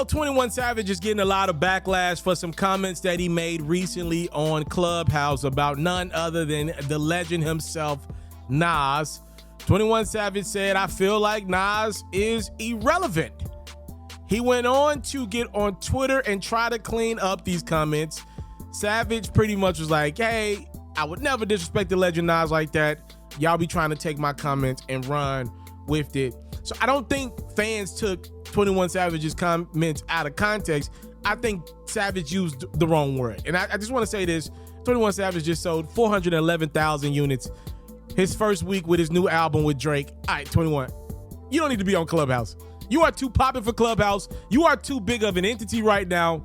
21 Savage is getting a lot of backlash for some comments that he made recently on Clubhouse about none other than the legend himself, Nas. 21 Savage said, "I feel like Nas is irrelevant." He went on to get on Twitter and try to clean up these comments. Savage pretty much was like, "Hey, I would never disrespect the legend Nas like that. Y'all be trying to take my comments and run with it." So I don't think fans took 21 Savage's comments out of context. I think Savage used the wrong word. And I just want to say this. 21 Savage just sold 411,000 units his first week with his new album with Drake. All right, 21, you don't need to be on Clubhouse. You are too popping for Clubhouse. You are too big of an entity right now.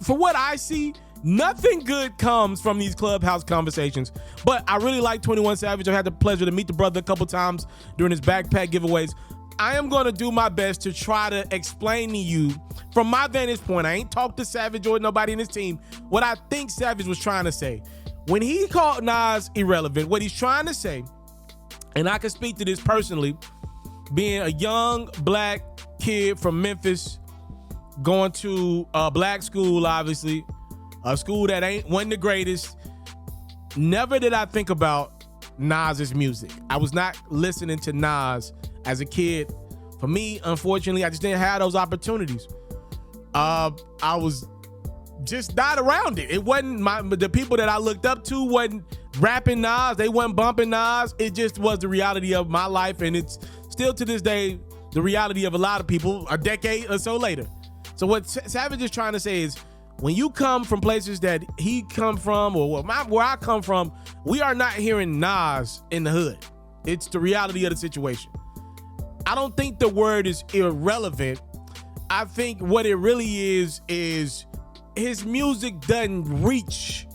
For what I see, nothing good comes from these Clubhouse conversations. But I really like 21 Savage. I've had the pleasure to meet the brother a couple times during his backpack giveaways. I am going to do my best to try to explain to you from my vantage point. I ain't talked to Savage or nobody in his team what I think Savage was trying to say. When he called Nas irrelevant, what he's trying to say, and I can speak to this personally, being a young black kid from Memphis, going to a black school, obviously, a school that wasn't the greatest, never did I think about Nas's music. I was not listening to Nas as a kid. For me, unfortunately, I just didn't have those opportunities. I was just not around it. It wasn't the people that I looked up to wasn't rapping Nas. They wasn't bumping Nas. It just was the reality of my life, and it's still to this day the reality of a lot of people a decade or so later. So what Savage is trying to say is, when you come from places that he come from or where I come from, we are not hearing Nas in the hood. It's the reality of the situation. I don't think the word is irrelevant. I think what it really is his music doesn't reach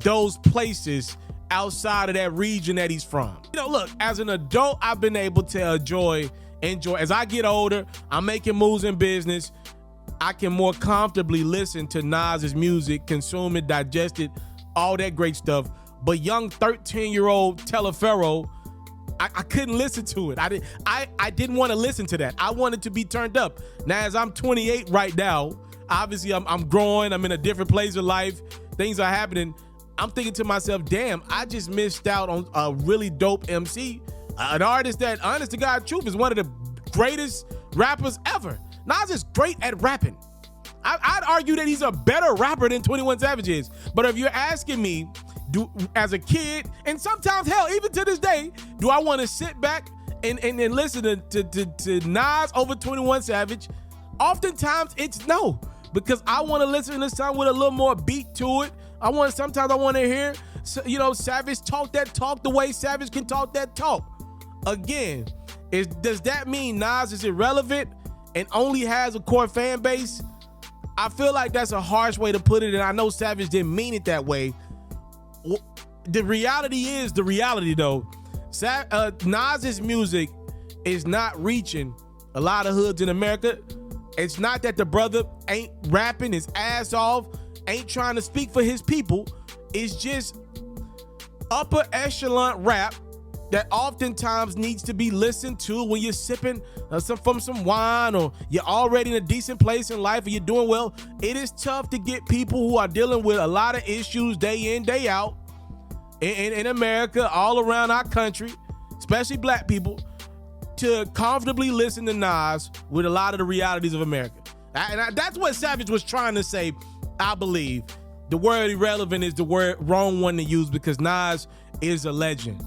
those places outside of that region that he's from. You know, look, as an adult, I've been able to enjoy. As I get older, I'm making moves in business. I can more comfortably listen to Nas's music, consume it, digest it, all that great stuff. But young 13-year-old TALIAFERRO, I couldn't listen to it. I didn't want to listen to that. I wanted to be turned up. Now, as I'm 28 right now, obviously I'm growing. I'm in a different place of life. Things are happening. I'm thinking to myself, damn, I just missed out on a really dope MC, an artist that, honest to God truth, is one of the greatest rappers ever. Nas is great at rapping. I'd argue that he's a better rapper than 21 Savage is. But if you're asking me, as a kid, and sometimes, hell, even to this day, do I want to sit back and listen to Nas over 21 Savage? Oftentimes, it's no, because I want to listen to something with a little more beat to it. Sometimes I want to hear, Savage talk that talk the way Savage can talk that talk. Again, does that mean Nas is irrelevant and only has a core fan base? I feel like that's a harsh way to put it, and I know Savage didn't mean it that way. The reality is the reality, though. Nas's music is not reaching a lot of hoods in America. It's not that the brother ain't rapping his ass off, ain't trying to speak for his people. It's just upper echelon rap that oftentimes needs to be listened to when you're sipping from some wine, or you're already in a decent place in life, or you're doing well. It is tough to get people who are dealing with a lot of issues day in, day out in America, all around our country, especially black people, to comfortably listen to Nas with a lot of the realities of America. That's what Savage was trying to say, I believe. The word irrelevant is the wrong one to use, because Nas is a legend.